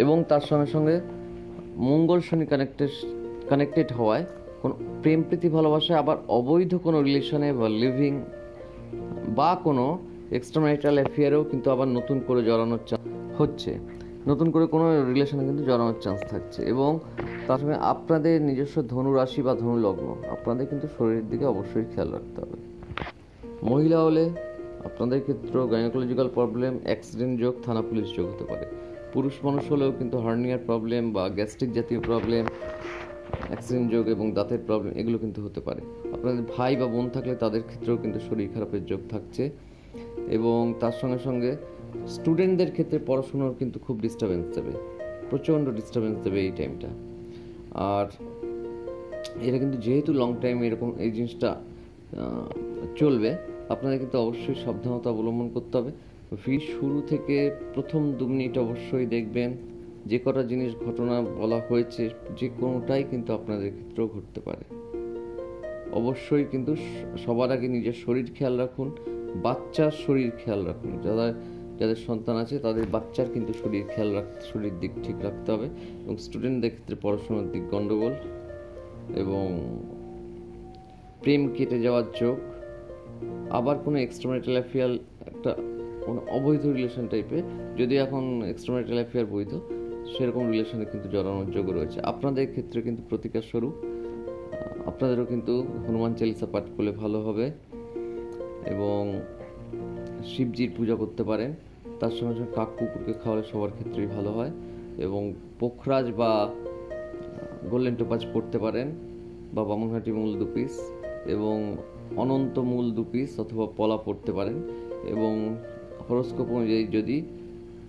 Speaker 1: এবং তার সঙ্গে সঙ্গে মঙ্গল শনি কানেক্টেড হওয়ায় কোনো প্রেম প্রীতি ভালোবাসায় আবার অবৈধ কোনো রিলেশনে বা লিভিং বা কোনো এক্সট্রাম্যারিটাল অ্যাফেয়ারেও কিন্তু আবার নতুন করে জড়ানোর চান্স হচ্ছে, নতুন করে কোনো রিলেশনে কিন্তু জড়ানোর চান্স থাকছে। এবং তার সঙ্গে আপনাদের নিজস্ব ধনু রাশি বা ধনু লগ্ন, আপনাদের কিন্তু শরীরের দিকে অবশ্যই খেয়াল রাখতে হবে। মহিলা হলে আপনাদের ক্ষেত্রে গাইনোকোলজিক্যাল প্রবলেম, অ্যাক্সিডেন্ট যোগ, থানা পুলিশ যোগ হতে পারে। পুরুষ মানুষ হলেও কিন্তু হার্নিয়ার প্রবলেম বা গ্যাস্ট্রিক জাতীয় প্রবলেম, অ্যাক্সিডেন্ট যোগ এবং দাঁতের প্রবলেম এগুলো কিন্তু হতে পারে। আপনাদের ভাই বা বোন থাকলে তাদের ক্ষেত্রেও কিন্তু শরীর খারাপের যোগ থাকছে। এবং তার সঙ্গে সঙ্গে স্টুডেন্টদের ক্ষেত্রে পড়াশুনোর কিন্তু খুব ডিস্টারবেন্স দেবে, প্রচণ্ড ডিস্টারবেন্স দেবে এই টাইমটা। আর এটা কিন্তু যেহেতু লং টাইম এরকম এই জিনিসটা চলবে, আপনাদের কিন্তু অবশ্যই সাবধানতা অবলম্বন করতে হবে। শুরু থেকে প্রথম 2 মিনিট অবশ্যই দেখবেন, যে কটা জিনিস ঘটনা বলা হয়েছে যে কোনোটাই কিন্তু আপনাদের ক্ষেত্রেও ঘটতে পারে। অবশ্যই কিন্তু সবার আগে নিজের শরীর খেয়াল রাখুন, বাচ্চার শরীর খেয়াল রাখুন। যাদের সন্তান আছে তাদের বাচ্চার কিন্তু শরীর দিক ঠিক রাখতে হবে। এবং স্টুডেন্টদের ক্ষেত্রে পড়াশোনার দিক গণ্ডগোল এবং প্রেম কেটে যাওয়ার যোগ, আবার কোনো এক্সট্রাম্যারিটাল অ্যাফেয়ার, একটা কোনো অবৈধ রিলেশন টাইপের, যদি এখন এক্সট্রাম্যারিটাল অ্যাফেয়ার বৈধ, সেরকম রিলেশনে কিন্তু জড়ানোর যোগ রয়েছে। আপনাদের ক্ষেত্রে কিন্তু প্রতিকার স্বরূপ আপনাদেরও কিন্তু হনুমান চালিসা পাঠ করলে ভালো হবে এবং শিবজির পূজা করতে পারেন। তার সঙ্গে সঙ্গে কাক কুকুরকে খাওয়ালে সবার ক্ষেত্রেই ভালো হয় এবং পোখরাজ বা গোল্ডেন টোপাজ পড়তে পারেন বা বামুনহাটি মূল 2 পিস এবং অনন্ত মূল 2 পিস অথবা পলা পড়তে পারেন। এবং হরোস্কোপ অনুযায়ী যদি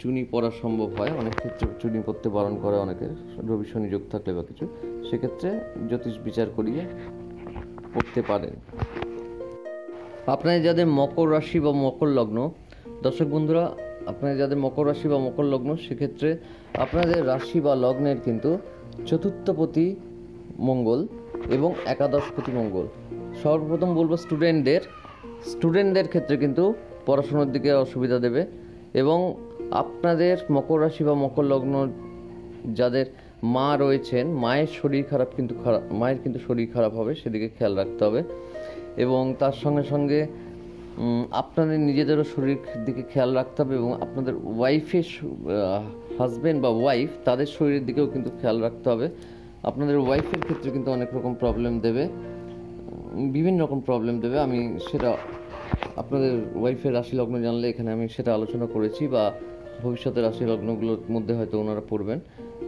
Speaker 1: চুনি পরা সম্ভব হয়, অনেক ক্ষেত্রে চুনি পড়তে বারণ করে অনেকের, রবি শনি যোগ থাকলে বা কিছু, সেক্ষেত্রে জ্যোতিষ বিচার করিয়ে পড়তে পারেন। আপনাদের যাদের মকর রাশি বা মকর লগ্ন, দর্শক বন্ধুরা, আপনাদের যাদের মকর রাশি বা মকর লগ্ন, সেক্ষেত্রে আপনাদের রাশি বা লগ্নের কিন্তু চতুর্থপতি মঙ্গল এবং একাদশপতি মঙ্গল। সর্বপ্রথম বলবো স্টুডেন্টদের ক্ষেত্রে কিন্তু পড়াশোনার দিকে অসুবিধা দেবে এবং আপনাদের মকর রাশি বা মকর লগ্ন যাদের মা রয়েছেন, মায়ের কিন্তু শরীর খারাপ হবে, সেদিকে খেয়াল রাখতে হবে। এবং তার সঙ্গে সঙ্গে আপনাদের নিজেদেরও শরীর দিকে খেয়াল রাখতে হবে এবং আপনাদের ওয়াইফের, হাজব্যান্ড বা ওয়াইফ, তাদের শরীরের দিকেও কিন্তু খেয়াল রাখতে হবে। আপনাদের ওয়াইফের ক্ষেত্রে কিন্তু অনেক রকম প্রবলেম দেবে, বিভিন্ন রকম প্রবলেম দেবে। আমি সেটা আপনাদের ওয়াইফের রাশি লগ্ন জানলে এখানে আমি সেটা আলোচনা করেছি, বা ভবিষ্যতের রাশি লগ্নগুলোর মধ্যে হয়তো ওনারা পড়বেন।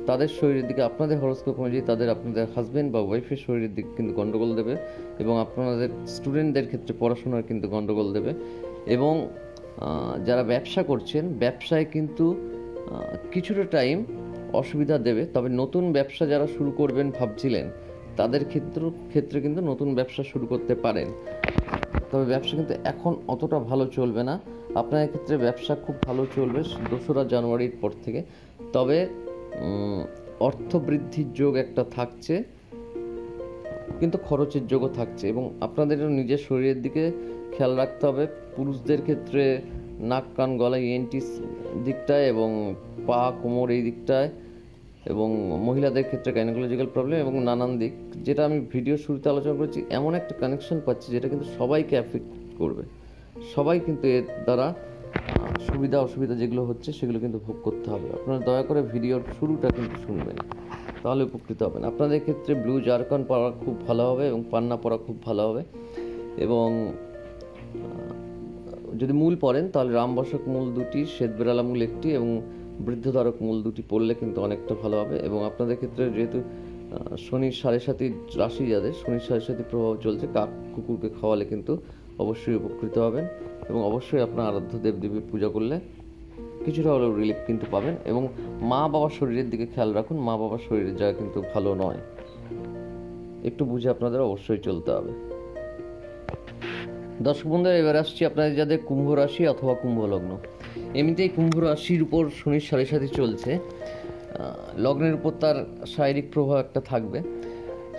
Speaker 1: তাদের শরীরের দিকে আপনাদের হরোস্কোপ অনুযায়ী আপনাদের হাজব্যান্ড বা ওয়াইফের শরীরের দিকে কিন্তু গণ্ডগোল দেবে এবং আপনাদের স্টুডেন্টদের ক্ষেত্রে পড়াশোনার কিন্তু গণ্ডগোল দেবে। এবং যারা ব্যবসা করছেন, ব্যবসায় কিন্তু কিছুটা টাইম অসুবিধা দেবে। তবে নতুন ব্যবসা যারা শুরু করবেন ভাবছিলেন, তাদের ক্ষেত্রে কিন্তু নতুন ব্যবসা শুরু করতে পারেন। তবে ব্যবসা কিন্তু এখন অতটা ভালো চলবে না। আপনাদের ক্ষেত্রে ব্যবসা খুব ভালো চলবে 2রা জানুয়ারির পর থেকে। তবে অর্থ বৃদ্ধির যোগ একটা থাকছে, কিন্তু খরচের যোগও থাকছে এবং আপনাদেরও নিজের শরীরের দিকে খেয়াল রাখতে হবে। পুরুষদের ক্ষেত্রে নাক কান গলা ENT দিকটায় এবং পা কোমর এই দিকটায় এবং মহিলাদের ক্ষেত্রে গাইনোকোলজিক্যাল প্রবলেম এবং নানান দিক, যেটা আমি ভিডিও শুরুতে আলোচনা করেছি, এমন একটা কানেকশন পাচ্ছি যেটা কিন্তু সবাইকে অ্যাফেক্ট করবে। সবাই কিন্তু এর দ্বারা সুবিধা অসুবিধা যেগুলো হচ্ছে সেগুলো কিন্তু ভোগ করতে হবে। আপনারা দয়া করে ভিডিওর শুরুটা কিন্তু শুনবেন, তাহলে উপকৃত হবেন। আপনাদের ক্ষেত্রে ব্লু জারকান পড়া খুব ভালো হবে এবং পান্না পড়া খুব ভালো হবে। এবং যদি মূল পড়েন তাহলে রামবসক মূল 2টি, শ্বেতবেড়ালা মূল 1টি এবং বৃদ্ধধারক মূল 2টি পড়লে কিন্তু অনেকটা ভালো হবে। এবং আপনাদের ক্ষেত্রে যেহেতু শনির 7.5 রাশি, যাদের শনির 7.5 প্রভাব চলছে, কাক কুকুরকে খাওয়ালে কিন্তু অবশ্যই উপকৃত হবেন। এবং অবশ্যই আপনার আরাধ্য দেবদেবীর পূজা করলে কিছুটা হলেও রিলিফ কিন্তু পাবেন। এবং মা বাবার শরীরের দিকে খেয়াল রাখুন, মা বাবার শরীরের জায়গা কিন্তু ভালো নয়, একটু বুঝে আপনাদের অবশ্যই চলতে হবে। দর্শক বন্ধুরা, এবার আসছি আপনাদের যাদের কুম্ভ রাশি অথবা কুম্ভ লগ্ন। এমনিতেই কুম্ভ রাশির উপর শনির 7.5 চলছে, লগ্নের উপর তার শারীরিক প্রভাব একটা থাকবে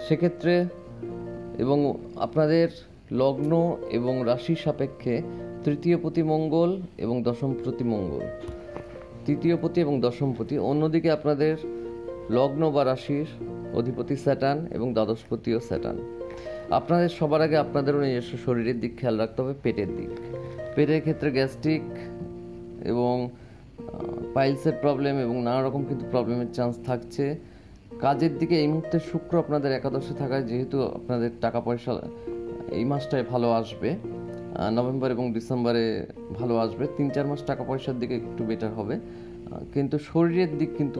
Speaker 1: সেক্ষেত্রে। এবং আপনাদের লগ্ন এবং রাশি সাপেক্ষে তৃতীয় পতি মঙ্গল এবং দশম প্রতি মঙ্গল, তৃতীয় পতি এবং দশম পতি। অন্যদিকে আপনাদের লগ্ন বা রাশির অধিপতি স্যাটার্ন এবং দ্বাদশপতিও স্যাটার্ন। আপনাদের সবার আগে আপনাদেরও নিজস্ব শরীরের দিক খেয়াল রাখতে হবে, পেটের দিক। পেটের ক্ষেত্রে গ্যাস্ট্রিক এবং পাইলসের প্রবলেম এবং নানা রকম কিন্তু প্রবলেমের চান্স থাকছে। কাজের দিকে এই মুহূর্তে শুক্র আপনাদের একাদশে থাকায় যেহেতু আপনাদের টাকা পয়সা এই মাসটায় ভালো আসবে, নভেম্বর এবং ডিসেম্বরে ভালো আসবে, 3-4 মাস টাকা পয়সার দিকে একটু বেটার হবে, কিন্তু শরীরের দিক কিন্তু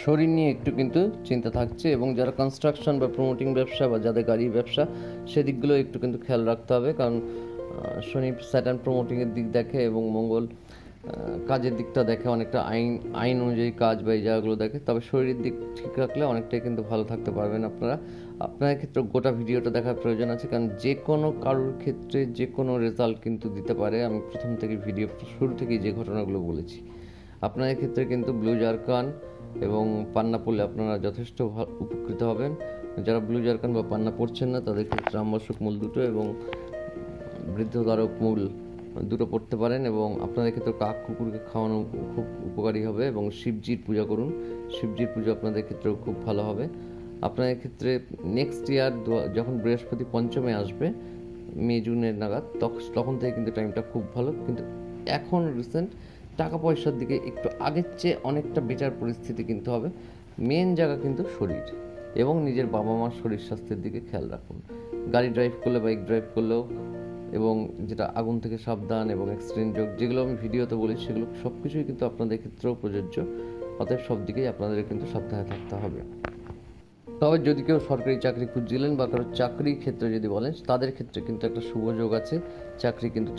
Speaker 1: শরীর নিয়ে একটু কিন্তু চিন্তা থাকছে। এবং যারা কনস্ট্রাকশন বা প্রমোটিং ব্যবসা বা যাদের গাড়ি ব্যবসা, সেদিকগুলো একটু কিন্তু খেয়াল রাখতে হবে, কারণ শনি স্যাটার্ন প্রমোটিংয়ের দিক দেখে এবং মঙ্গল কাজের দিকটা দেখে, অনেকটা আইন অনুযায়ী কাজ বা এই জায়গাগুলো দেখে। তবে শরীরের দিক ঠিক রাখলে অনেকটাই কিন্তু ভালো থাকতে পারবেন আপনারা। আপনাদের ক্ষেত্রে গোটা ভিডিওটা দেখার প্রয়োজন আছে, কারণ যে কোনো কারোর ক্ষেত্রে যে কোনো রেজাল্ট কিন্তু দিতে পারে। আমি প্রথম থেকে ভিডিও শুরু থেকেই যে ঘটনাগুলো বলেছি, আপনাদের ক্ষেত্রে কিন্তু ব্লু জারকান এবং পান্না পড়লে আপনারা যথেষ্ট উপকৃত হবেন। যারা ব্লু জারকান বা পান্না পড়ছেন না, তাদের ক্ষেত্রে রামবসক মূল 2টো এবং বৃদ্ধধারক মূল 2টো পড়তে পারেন। এবং আপনাদের ক্ষেত্রে কাক কুকুরকে খাওয়ানো খুব উপকারী হবে। এবং শিবজির পূজা করুন, শিবজির পুজো আপনাদের ক্ষেত্রেও খুব ভালো হবে। আপনাদের ক্ষেত্রে নেক্সট ইয়ার যখন বৃহস্পতি পঞ্চমে আসবে, মে জুনের নাগাদ, তখন থেকে কিন্তু টাইমটা খুব ভালো। কিন্তু এখন রিসেন্ট টাকা পয়সার দিকে একটু আগের চেয়ে অনেকটা বেটার পরিস্থিতি কিন্তু হবে। মেন জায়গা কিন্তু শরীর এবং নিজের বাবা মার শরীর স্বাস্থ্যের দিকে খেয়াল রাখুন। গাড়ি ড্রাইভ করলে, বাইক ড্রাইভ করলেও, এবং যেটা আগুন থেকে সাবধান এবং অ্যাক্সিডেন্ট যোগ, যেগুলো আমি ভিডিওতে বলি, সেগুলো সব কিছুই কিন্তু আপনাদের ক্ষেত্রেও প্রযোজ্য। অতএব সব দিকেই আপনাদের কিন্তু সাবধানে থাকতে হবে। তবে যদি কেউ সরকারি চাকরি খুঁজছিলেন বা কারো চাকরির ক্ষেত্রে যদি বলেন, তাদের ক্ষেত্রে কিন্তু একটা শুভ যোগ আছে, চাকরি কিন্তু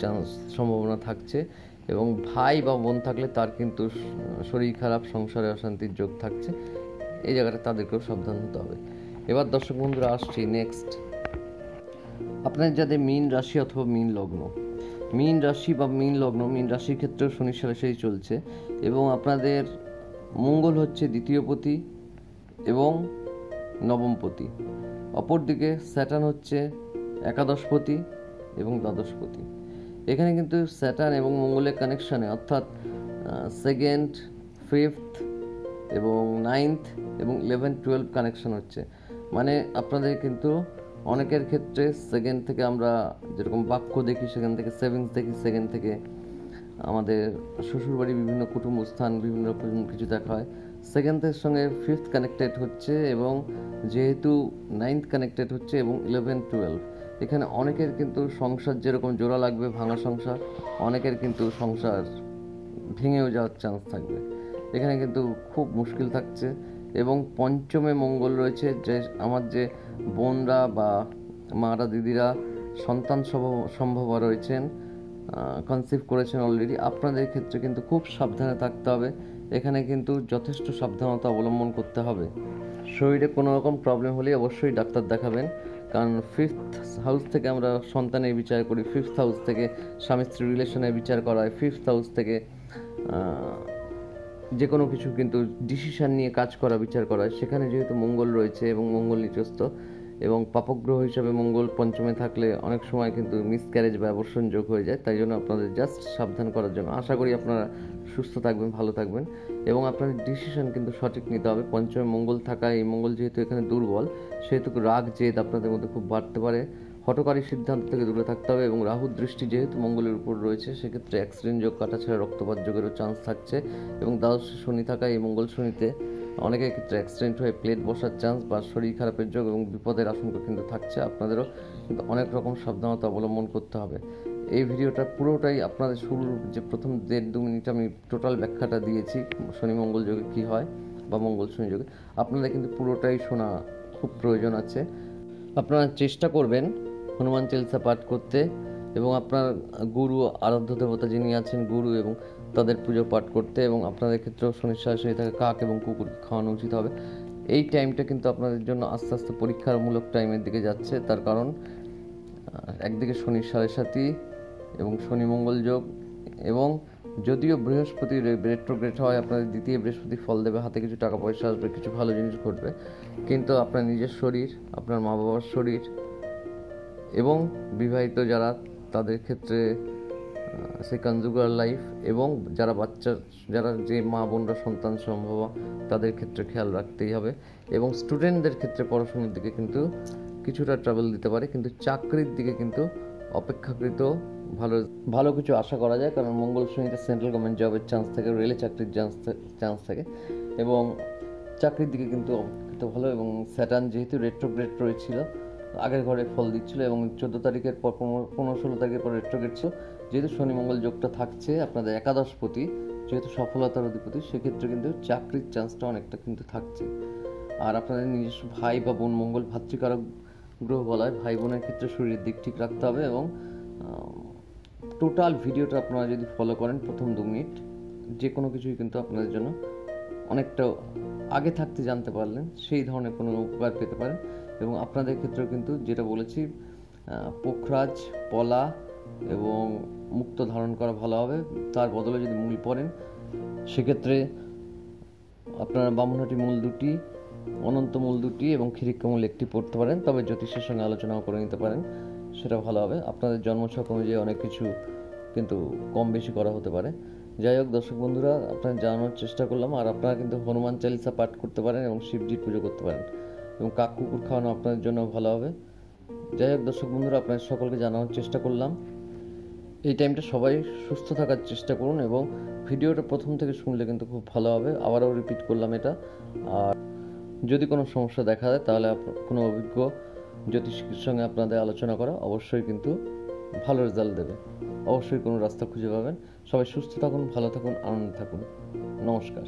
Speaker 1: সম্ভাবনা থাকছে। এবং ভাই বা বোন থাকলে তার কিন্তু শরীর খারাপ, সংসারে অশান্তির যোগ থাকছে, এই জায়গাটা তাদেরকেও সাবধান হতে হবে। এবার দর্শক বন্ধুরা আসছি নেক্সট, আপনার যাদের মীন রাশি অথবা মীন লগ্ন। মীন রাশি বা মীন লগ্ন, মীন রাশির ক্ষেত্রেও শনি সাড়ে চলছে এবং আপনাদের মঙ্গল হচ্ছে দ্বিতীয় পতি এবং নবমপতি। অপরদিকে স্যাটার্ন হচ্ছে একাদশপতি এবং দ্বাদশপতি। এখানে কিন্তু স্যাটার্ন এবং মঙ্গলের কানেকশানে, অর্থাৎ 2nd, 5th এবং 9th এবং 11, 12 কানেকশন হচ্ছে। মানে আপনাদের কিন্তু অনেকের ক্ষেত্রে 2nd থেকে আমরা যেরকম বাক্য দেখি, সেখান থেকে 7th দেখি, 2nd থেকে আমাদের শ্বশুরবাড়ি, বিভিন্ন কুটুম্ব স্থান, বিভিন্ন রকম কিছু দেখা হয়। 2ndের সঙ্গে 5th কানেক্টেড হচ্ছে এবং যেহেতু 9th কানেক্টেড হচ্ছে এবং 11, 12, এখানে অনেকের কিন্তু সংসার যেরকম জোড়া লাগবে, ভাঙা সংসার, অনেকের কিন্তু সংসার ভেঙেও যাওয়ার চান্স থাকবে। এখানে কিন্তু খুব মুশকিল থাকছে। এবং পঞ্চমে মঙ্গল রয়েছে, যে আমার যে বোনরা বা মারা দিদিরা সন্তান সম্ভবা রয়েছেন, কনসিভ করেছেন অলরেডি, আপনাদের ক্ষেত্রে কিন্তু খুব সাবধানে থাকতে হবে। এখানে কিন্তু যথেষ্ট সাবধানতা অবলম্বন করতে হবে। শরীরে কোনো রকম প্রবলেম হলে অবশ্যই ডাক্তার দেখাবেন, কারণ 5th হাউস থেকে আমরা সন্তানের বিচার করি, 5th হাউস থেকে স্বামী স্ত্রী রিলেশনের বিচার করা হয়, 5th হাউস থেকে যে কোনো কিছু কিন্তু ডিসিশান নিয়ে কাজ করা বিচার করা হয়। সেখানে যেহেতু মঙ্গল রয়েছে এবং মঙ্গল নিচস্থ, এবং পাপগ্রহ হিসাবে মঙ্গল পঞ্চমে থাকলে অনেক সময় কিন্তু মিসক্যারেজ বা অ্যাবর্শন যোগ হয়ে যায়। তাই জন্য আপনাদের জাস্ট সাবধান করার জন্য, আশা করি আপনারা সুস্থ থাকবেন, ভালো থাকবেন এবং আপনাদের ডিসিশন কিন্তু সঠিক নিতে হবে। পঞ্চমে মঙ্গল থাকা, এই মঙ্গল যেহেতু এখানে দুর্বল, সেহেতু রাগ জেদ আপনাদের মধ্যে খুব বাড়তে পারে। হঠকারী সিদ্ধান্ত থেকে দূরে থাকতে হবে এবং রাহুর দৃষ্টি যেহেতু মঙ্গলের উপর রয়েছে, সেক্ষেত্রে অ্যাক্সিডেন্ট যোগ, কাটাছেঁড়া, রক্তপাত যোগেরও চান্স থাকছে। এবং দ্বাদশে শনি থাকা, এই মঙ্গল শনিতে অনেকের ক্ষেত্রে অ্যাক্সিডেন্ট হয়ে প্লেট বসার চান্স বা শরীর খারাপের যোগ এবং বিপদের আশঙ্কা কিন্তু থাকছে। আপনাদেরও কিন্তু অনেক রকম সাবধানতা অবলম্বন করতে হবে। এই ভিডিওটা পুরোটাই আপনাদের শুরুর যে প্রথম 1.5-2 মিনিট আমি টোটাল ব্যাখ্যাটা দিয়েছি শনি মঙ্গল যোগে কী হয় বা মঙ্গল শনি যোগে, আপনাদের কিন্তু পুরোটাই শোনা খুব প্রয়োজন আছে। আপনারা চেষ্টা করবেন হনুমান চালিসা পাঠ করতে এবং আপনার গুরু, আরাধ্য দেবতা যিনি আছেন গুরু, এবং তাদের পুজো পাঠ করতে, এবং আপনাদের ক্ষেত্রেও শনির সাথে থাকে কাক এবং কুকুর খাওয়ানো উচিত হবে। এই টাইমটা কিন্তু আপনাদের জন্য আস্তে আস্তে পরীক্ষামূলক টাইমের দিকে যাচ্ছে। তার কারণ একদিকে শনির সাড়ে এবং শনি মঙ্গল যোগ, এবং যদিও বৃহস্পতি রেট্রোগ্রেড হয়, আপনাদের দ্বিতীয় বৃহস্পতি ফল দেবে, হাতে কিছু টাকা পয়সা আসবে, কিছু ভালো জিনিস ঘটবে, কিন্তু আপনার নিজের শরীর, আপনার মা বাবার শরীর এবং বিবাহিত যারা, তাদের ক্ষেত্রে সে কনজুগাল লাইফ, এবং যারা যারা যে মা বোনরা সন্তান সম্ভব, তাদের ক্ষেত্রে খেয়াল রাখতেই হবে। এবং স্টুডেন্টদের ক্ষেত্রে পড়াশোনার দিকে কিন্তু কিছুটা ট্রাভেল দিতে পারে, কিন্তু চাকরির দিকে কিন্তু অপেক্ষাকৃত ভালো কিছু আশা করা যায়। কারণ মঙ্গল শনিতে সেন্ট্রাল গভর্নমেন্ট জবের চান্স থাকে, রেলে চাকরির চান্স থাকে, এবং চাকরির দিকে কিন্তু ভালো। এবং স্যাটার্ন যেহেতু রেট্রোগ্রেড রয়েছিল, আগের ঘরে ফল দিচ্ছিল, এবং 14 তারিখের পর 15-16 তারিখের পর রেট্রোগ্রেড ছিল, যেহেতু শনি মঙ্গল যোগটা থাকছে, আপনাদের একাদশপতি যেহেতু সফলতার অধিপতি, সেক্ষেত্রে কিন্তু চাকরির চান্সটা অনেকটা কিন্তু থাকছে। আর আপনাদের নিজস্ব ভাই বা বোন, মঙ্গল ভাতৃকারক গ্রহ বলা হয়, ভাই বোনের ক্ষেত্রে শরীরের দিক ঠিক রাখতে হবে। এবং টোটাল ভিডিওটা আপনারা যদি ফলো করেন প্রথম 2 মিনিট, যে কোনো কিছুই কিন্তু আপনাদের জন্য অনেকটা আগে থাকতে জানতে পারলেন, সেই ধরনের কোনো উপকার পেতে পারেন। এবং আপনাদের ক্ষেত্রেও কিন্তু যেটা বলেছি, পোখরাজ, পলা এবং মুক্ত ধারণ করা ভালো হবে। তার বদলে যদি মূল পড়েন, সেক্ষেত্রে আপনারা বামুনহাটি মূল 2টি, অনন্ত মূল 2টি এবং খিরিক্কা মূল 1টি পড়তে পারেন। তবে জ্যোতিষের সঙ্গে আলোচনাও করে নিতে পারেন, সেটা ভালো হবে। আপনাদের জন্মছক অনুযায়ী অনেক কিছু কিন্তু কম বেশি করা হতে পারে। যাই হোক দর্শক বন্ধুরা, আপনাদের জানানোর চেষ্টা করলাম। আর আপনারা কিন্তু হনুমান চালিসা পাঠ করতে পারেন এবং শিবজির পুজো করতে পারেন, এবং কাক কুকুর খাওয়ানো আপনাদের জন্য ভালো হবে। যাই হোক দর্শক বন্ধুরা, আপনাদের সকলকে জানানোর চেষ্টা করলাম। এই টাইমটা সবাই সুস্থ থাকার চেষ্টা করুন, এবং ভিডিওটা প্রথম থেকে শুনলে কিন্তু খুব ভালো হবে। আবারও রিপিট করলাম এটা। আর যদি কোনো সমস্যা দেখা দেয়, তাহলে কোনো অভিজ্ঞ জ্যোতিষীর সঙ্গে আপনাদের আলোচনা করা অবশ্যই কিন্তু ভালো রেজাল্ট দেবে। অবশ্যই কোনো রাস্তা খুঁজে পাবেন। সবাই সুস্থ থাকুন, ভালো থাকুন, আনন্দে থাকুন। নমস্কার।